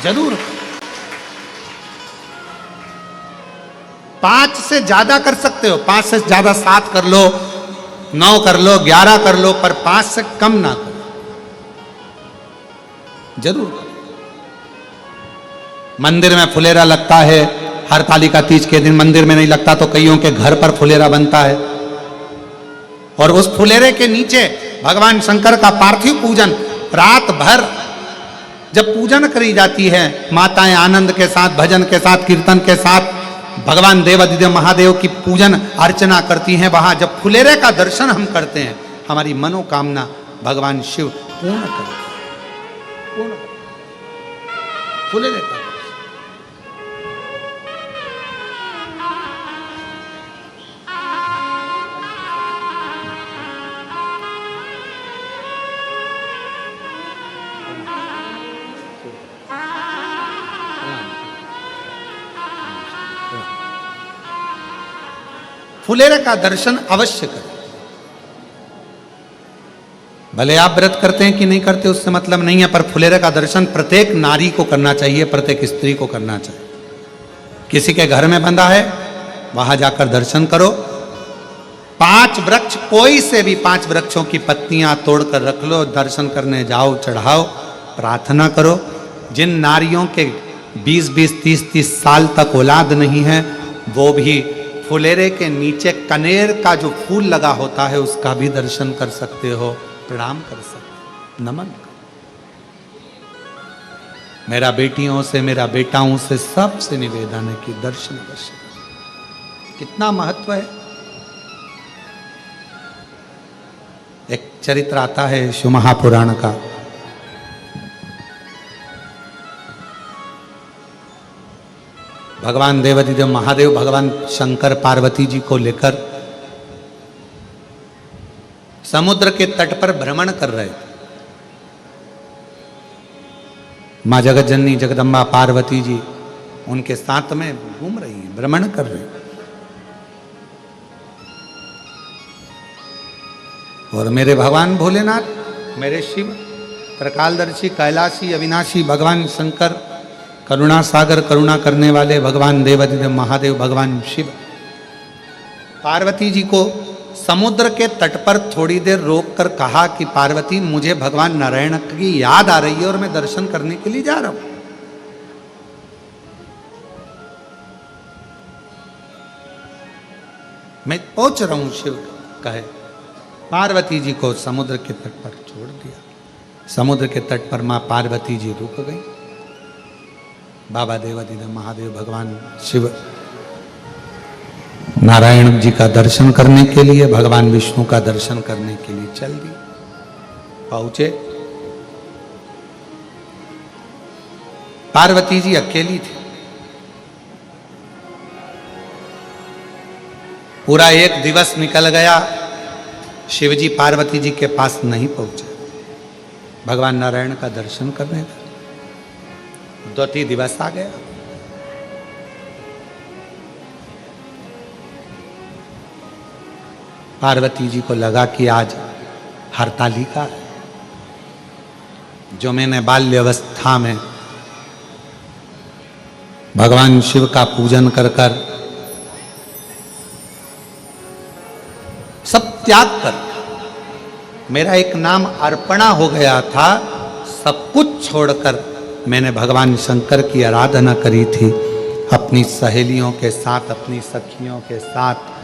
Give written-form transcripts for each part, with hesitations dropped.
जरूर। 5 से ज्यादा कर सकते हो, 5 से ज्यादा 7 कर लो, 9 कर लो, 11 कर लो, पर 5 से कम ना करो, जरूर करो। मंदिर में फुलेरा लगता है, हरतालिका तीज के दिन मंदिर में नहीं लगता तो कईयों के घर पर फुलेरा बनता है, और उस फुलेरे के नीचे भगवान शंकर का पार्थिव पूजन रात भर जब पूजन करी जाती है, माताएं आनंद के साथ, भजन के साथ, कीर्तन के साथ भगवान देवाधिदेव महादेव की पूजन अर्चना करती हैं, वहां जब फुलेरे का दर्शन हम करते हैं, हमारी मनोकामना भगवान शिव पूर्ण करते हैं, पूर्ण फुलेरे का। फुलेरे का दर्शन अवश्य करें। भले आप व्रत करते हैं कि नहीं करते उससे मतलब नहीं है, पर फुलेरे का दर्शन प्रत्येक नारी को करना चाहिए, प्रत्येक स्त्री को करना चाहिए। किसी के घर में बंधा है वहां जाकर दर्शन करो। 5 वृक्ष, कोई से भी 5 वृक्षों की पत्तियां तोड़कर रख लो, दर्शन करने जाओ, चढ़ाओ, प्रार्थना करो। जिन नारियों के 20-20, 30-30 साल तक औलाद नहीं है, वो भी फुलेरे के नीचे कनेर का जो फूल लगा होता है उसका भी दर्शन कर सकते हो, प्रणाम कर सकते, नमन कर। मेरा बेटियों से, मेरा बेटाओं से सबसे निवेदन है कि दर्शन अवश्य। कितना महत्व है। एक चरित्र आता है शिव महापुराण का, भगवान देवाधिदेव महादेव भगवान शंकर पार्वती जी को लेकर समुद्र के तट पर भ्रमण कर रहे थे। मां जगत जननी जगदम्बा पार्वती जी उनके साथ में घूम रही हैं, भ्रमण कर रही हैं। और मेरे भगवान भोलेनाथ, मेरे शिव, त्रिकालदर्शी, कैलाशी, अविनाशी भगवान शंकर, करुणा सागर, करुणा करने वाले भगवान देवाधिदेव महादेव भगवान शिव पार्वती जी को समुद्र के तट पर थोड़ी देर रोककर कहा कि पार्वती, मुझे भगवान नारायण की याद आ रही है और मैं दर्शन करने के लिए जा रहा हूं। मैं पहुंच रहा हूं, शिव कहे। पार्वती जी को समुद्र के तट पर छोड़ दिया। समुद्र के तट पर मां पार्वती जी रुक गई। बाबा देवाधिदेव महादेव भगवान शिव नारायण जी का दर्शन करने के लिए, भगवान विष्णु का दर्शन करने के लिए चल दी। पहुंचे, पार्वती जी अकेली थी। पूरा एक दिवस निकल गया, शिवजी पार्वती जी के पास नहीं पहुंचे भगवान नारायण का दर्शन करने का। 2 दिवस आ गया। पार्वती जी को लगा कि आज हरतालिका है, जो मैंने बाल्यावस्था में भगवान शिव का पूजन कर कर सब त्याग कर, मेरा एक नाम अर्पणा हो गया था, सब कुछ छोड़कर मैंने भगवान शंकर की आराधना करी थी। अपनी सहेलियों के साथ, अपनी सखियों के साथ,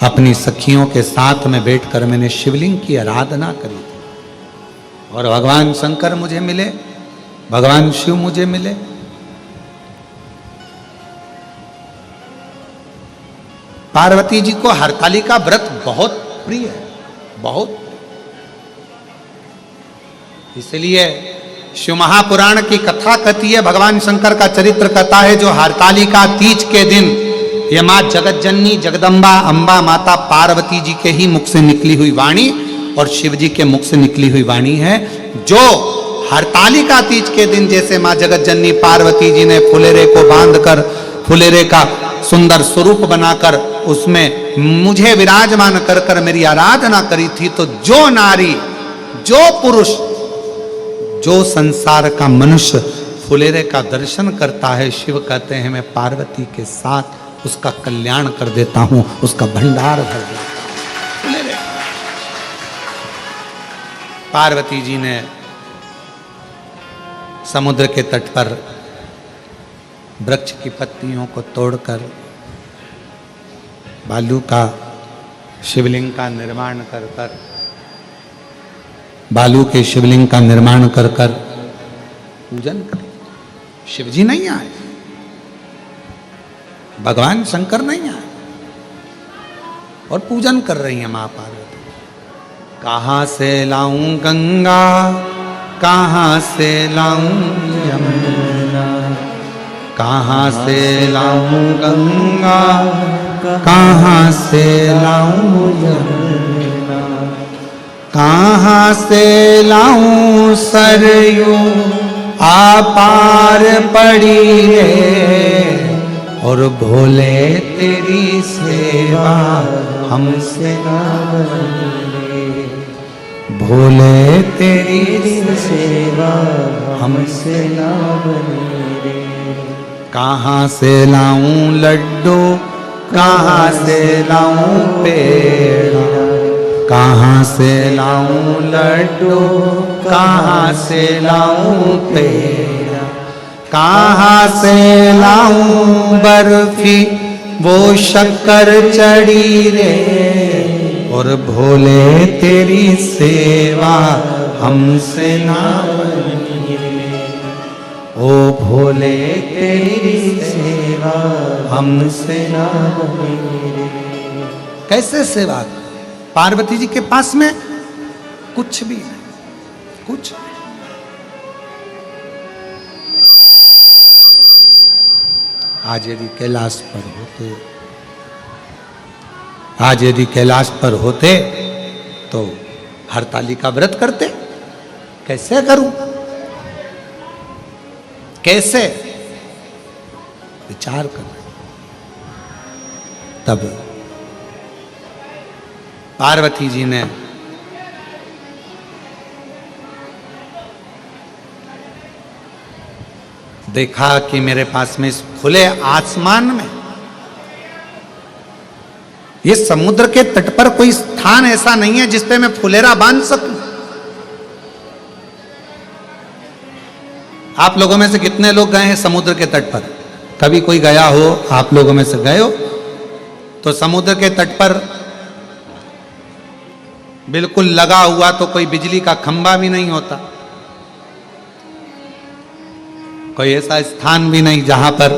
अपनी सखियों के साथ में बैठकर मैंने शिवलिंग की आराधना करी थी। और भगवान शंकर मुझे मिले, भगवान शिव मुझे मिले। पार्वती जी को हरतालिका व्रत बहुत प्रिय है, बहुत। इसलिए शिव महापुराण की कथा कहती है, भगवान शंकर का चरित्र कथा है, जो हरतालिका तीज के दिन ये मां जगत जननी जगदम्बा अंबा माता पार्वती जी के ही मुख से निकली हुई वाणी और शिव जी के मुख से निकली हुई वाणी है, जो हरतालिका तीज के दिन जैसे मां जगत जननी पार्वती जी ने फुलेरे को बांधकर, फुलेरे का सुंदर स्वरूप बनाकर उसमें मुझे विराजमान कर कर मेरी आराधना करी थी, तो जो नारी, जो पुरुष जो संसार का मनुष्य फुलेरे का दर्शन करता है, शिव कहते हैं मैं पार्वती के साथ उसका कल्याण कर देता हूं, उसका भंडार भर देता हूं। फुलेरे पार्वती जी ने समुद्र के तट पर वृक्ष की पत्तियों को तोड़कर बालू का शिवलिंग का निर्माण कर कर, बालू के शिवलिंग का निर्माण कर कर पूजन कर। शिवजी नहीं आए, भगवान शंकर नहीं आए और पूजन कर रही है मां पार्वती। कहां से लाऊं गंगा, कहां से लाऊं यमुना, कहां से लाऊं गंगा, कहां से लाऊं यमुना, कहां से लाऊं सरयू आपार पड़ी रे, और भोले तेरी सेवा हमसे ना बनी, भोले तेरी सेवा हमसे ना बनी रे। कहां से लाऊं लड्डू, कहां से लाऊं पेड़ा, कहां से लाऊं लड्डू, कहां से लाऊं पेड़ा, कहां से लाऊं बर्फी वो शक्कर चढ़ी रे, और भोले तेरी सेवा हमसे ना बनी रे, ओ भोले तेरी सेवा हमसे ना बनी रे। कैसे सेवा? पार्वती जी के पास में कुछ भी नहीं, कुछ। आज यदि कैलाश पर होते, आज यदि कैलाश पर होते तो हरताली का व्रत करते। कैसे करूं, कैसे विचार कर। तब पार्वती जी ने देखा कि मेरे पास में इस खुले आसमान में, ये समुद्र के तट पर कोई स्थान ऐसा नहीं है जिस पे मैं फुलेरा बांध सकूं। आप लोगों में से कितने लोग गए हैं समुद्र के तट पर? कभी कोई गया हो आप लोगों में से? गए हो तो समुद्र के तट पर बिल्कुल लगा हुआ तो कोई बिजली का खंभा भी नहीं होता, कोई ऐसा स्थान भी नहीं जहां पर,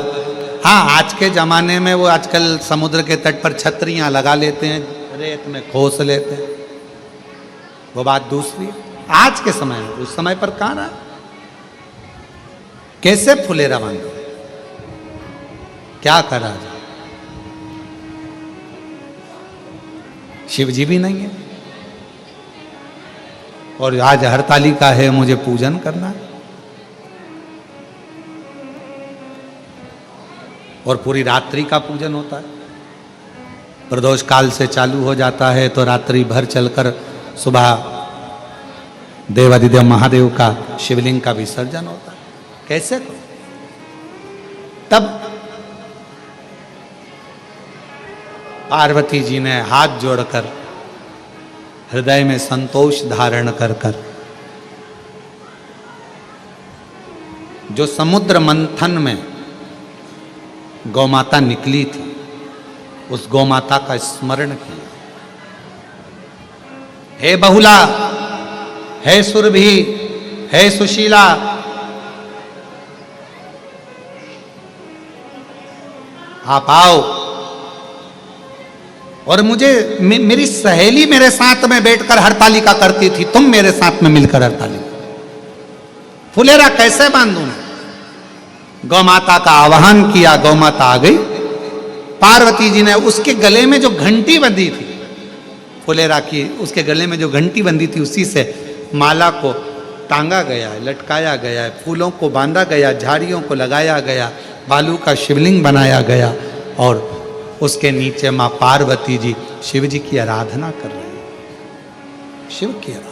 हाँ आज के जमाने में वो आजकल समुद्र के तट पर छतरियां लगा लेते हैं, रेत में खोस लेते हैं, वो बात दूसरी। आज के समय में, उस समय पर कहां रहा? कैसे फुलेरा बांधो, क्या करा जाए? शिवजी भी नहीं है और आज हरतालिका है, मुझे पूजन करना है और पूरी रात्रि का पूजन होता है। प्रदोष काल से चालू हो जाता है तो रात्रि भर चलकर सुबह देवादिदेव महादेव का शिवलिंग का विसर्जन होता है। कैसे करो? तब पार्वती जी ने हाथ जोड़कर हृदय में संतोष धारण कर कर जो समुद्र मंथन में गौमाता निकली थी, उस गौमाता का स्मरण किया। हे बहुला, हे सुरभि, हे सुशीला, आप आओ। और मुझे मेरी सहेली मेरे साथ में बैठकर हरतालिका करती थी, तुम मेरे साथ में मिलकर हरतालिका। फुलेरा कैसे बांधूं? गौमाता का आवाहन किया, गौमाता आ गई। पार्वती जी ने उसके गले में जो घंटी बंधी थी फुलेरा की, उसके गले में जो घंटी बंधी थी उसी से माला को टांगा गया है, लटकाया गया है, फूलों को बांधा गया, झाड़ियों को लगाया गया, बालू का शिवलिंग बनाया गया और उसके नीचे मां पार्वती जी शिव जी की आराधना कर रही है। शिव की आराधना।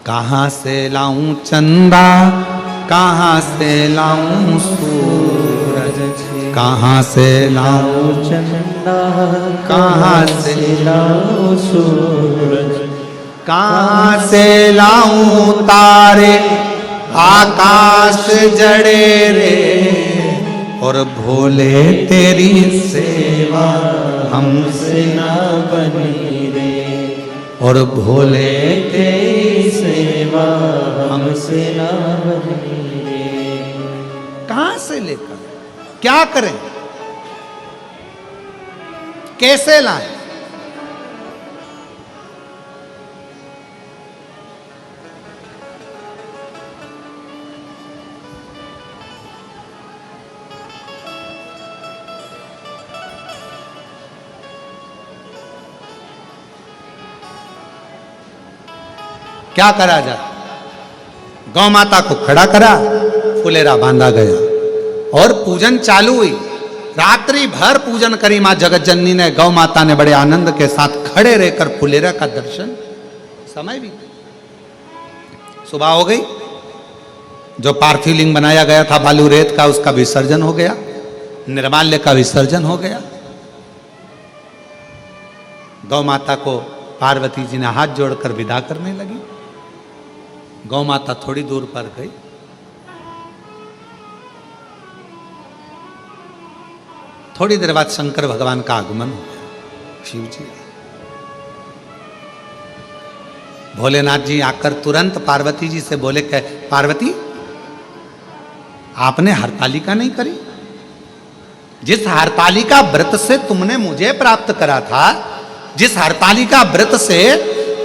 कहाँ से लाऊं चंदा, कहाँ से लाऊं सूरज, कहाँ से लाऊं चंदा, कहाँ से लाऊं सूरज, कहाँ से लाऊं तारे, आकाश जड़े रे, और भोले तेरी सेवा हमसे ना बनी रे, और भोले तेरी सेवा हमसे ना बनी रे। कहां से लेकर क्या करें, कैसे लाएं? क्या करा जाए? गौ माता को खड़ा करा, फुलेरा बांधा गया और पूजन चालू हुई। रात्रि भर पूजन करी मां जगत जननी ने। गौ माता ने बड़े आनंद के साथ खड़े रहकर फुलेरा का दर्शन। समय भी सुबह हो गई। जो पार्थिव लिंग बनाया गया था बालू रेत का, उसका विसर्जन हो गया, निर्माल्य का विसर्जन हो गया। गौ माता को पार्वती जी ने हाथ जोड़कर विदा करने लगी। गौ माता थोड़ी दूर पर गई। थोड़ी देर बाद शंकर भगवान का आगमन हो गया। शिव जी, भोलेनाथ जी आकर तुरंत पार्वती जी से बोले, पार्वती आपने हरतालिका नहीं करी? जिस हरतालिका व्रत से तुमने मुझे प्राप्त करा था, जिस हरतालिका व्रत से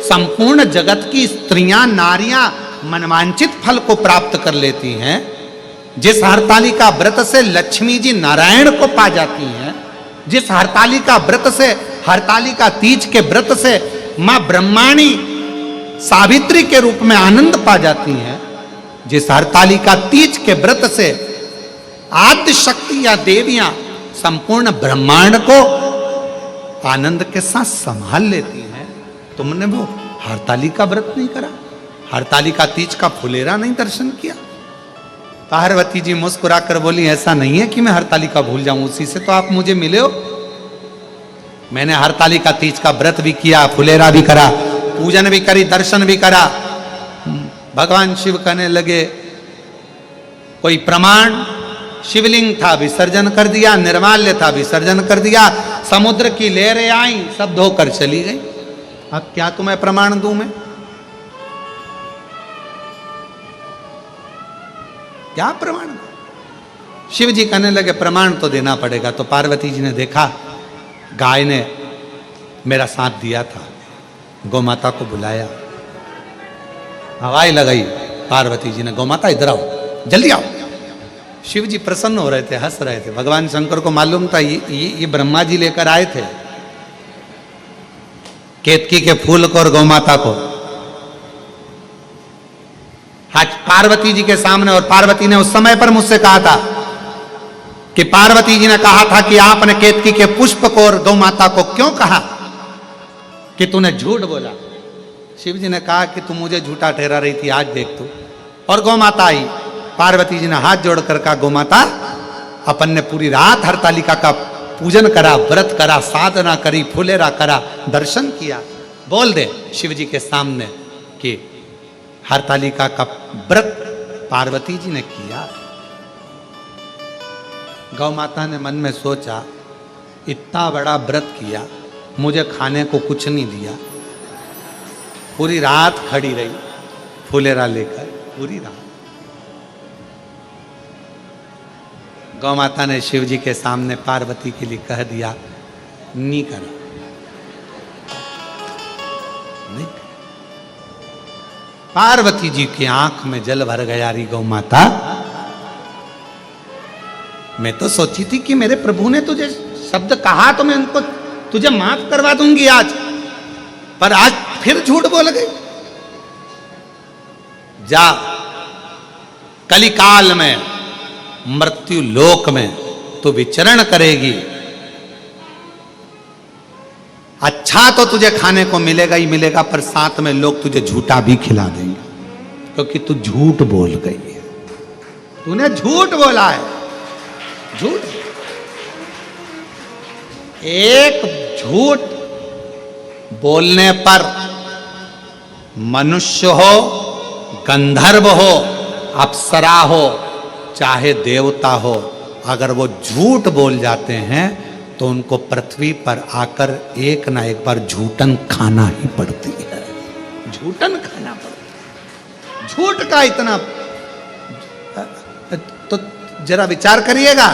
संपूर्ण जगत की स्त्रियां नारियां मनवांचित फल को प्राप्त कर लेती हैं, जिस हरतालिका व्रत से लक्ष्मी जी नारायण को पा जाती हैं, जिस हरतालिका व्रत से, हरतालिका तीज के व्रत से मां ब्रह्माणी सावित्री के रूप में आनंद पा जाती हैं, जिस हरतालिका तीज के व्रत से आद्य शक्ति या देवियां संपूर्ण ब्रह्मांड को आनंद के साथ संभाल लेती हैं, तुमने वो हरतालिका व्रत नहीं करा? हरतालिका तीज का फुलेरा नहीं दर्शन किया? पार्वती जी मुस्कुराकर बोली, ऐसा नहीं है कि मैं हरतालिका भूल जाऊं, उसी से तो आप मुझे मिले हो। मैंने हरतालिका तीज का व्रत भी किया, फुलेरा भी करा, पूजन भी करी, दर्शन भी करा। भगवान शिव कहने लगे, कोई प्रमाण? शिवलिंग था, विसर्जन कर दिया, निर्माल्य था, विसर्जन कर दिया, समुद्र की लहरें आई, सब धोकर चली गई। अब क्या तुम्हें प्रमाण दूं मैं? क्या प्रमाण? शिव जी कहने लगे, प्रमाण तो देना पड़ेगा। तो पार्वती जी ने देखा गाय ने मेरा साथ दिया था, गौ माता को बुलाया, हवाई लगाई। पार्वती जी ने, गौ माता इधर आओ, जल्दी आओ। शिव जी प्रसन्न हो रहे थे, हंस रहे थे। भगवान शंकर को मालूम था ये ब्रह्मा जी लेकर आए थे केतकी के फूल को और गौ माता को। आज पार्वती जी के सामने, और पार्वती ने उस समय पर मुझसे कहा था कि पार्वती जी ने कहा था कि आपने केतकी के पुष्प को और गौ माता को क्यों कहा कि तूने झूठ बोला? शिव जी ने कहा कि तू मुझे झूठा ठहरा रही थी, आज देख तू। और गौ माता आई। पार्वती जी ने हाथ जोड़कर कहा, गौ माता अपन ने पूरी रात हरतालिका का पूजन करा, व्रत करा, साधना करी, फुलेरा करा, दर्शन किया। बोल दे शिव जी के सामने कि हरतालिका का व्रत पार्वती जी ने किया। गौ माता ने मन में सोचा, इतना बड़ा व्रत किया, मुझे खाने को कुछ नहीं दिया, पूरी रात खड़ी रही फुलेरा लेकर, पूरी रात। गौ माता ने शिव जी के सामने पार्वती के लिए कह दिया, नहीं करा, नहीं। पार्वती जी की आंख में जल भर गया। री गौ माता, मैं तो सोची थी कि मेरे प्रभु ने तुझे शब्द कहा तो मैं उनको तुझे माफ करवा दूंगी आज, पर आज फिर झूठ बोल गई। जा कलिकाल में, मृत्यु लोक में तो विचरण करेगी। अच्छा तो तुझे खाने को मिलेगा ही मिलेगा, पर साथ में लोग तुझे झूठा भी खिला देंगे, क्योंकि तू झूठ बोल गई है, तूने झूठ बोला है। झूठ, एक झूठ बोलने पर मनुष्य हो, गंधर्व हो, अप्सरा हो, चाहे देवता हो, अगर वो झूठ बोल जाते हैं तो उनको पृथ्वी पर आकर एक ना एक बार झूठन खाना ही पड़ती है। झूठन खाना पड़ता है, झूठ का इतना। तो जरा विचार करिएगा।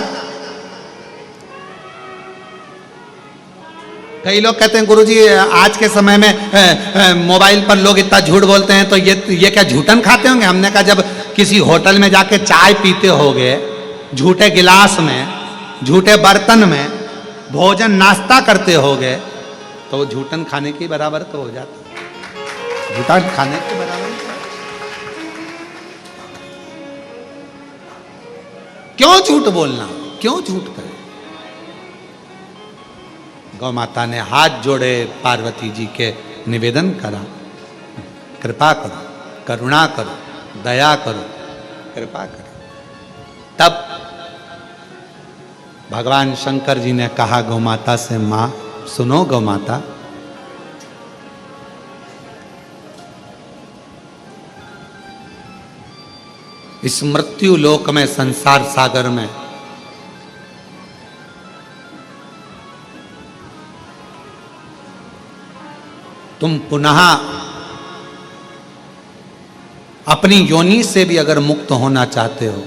कई लोग कहते हैं गुरुजी आज के समय में मोबाइल पर लोग इतना झूठ बोलते हैं, तो ये क्या झूठन खाते होंगे? हमने कहा जब किसी होटल में जाके चाय पीते होगे झूठे गिलास में, झूठे बर्तन में, भोजन नाश्ता करते होगे, तो वो झूठन खाने के बराबर तो हो जाता। झूठन खाने के बराबर। क्यों झूठ बोलना, क्यों झूठ करें? गौ माता ने हाथ जोड़े पार्वती जी के, निवेदन करा, कृपा करो, करुणा करो, दया करो, कृपा करो। तब भगवान शंकर जी ने कहा गौ माता से, मां सुनो गौ माता, इस मृत्यु लोक में, संसार सागर में तुम पुनः अपनी योनि से भी अगर मुक्त होना चाहते हो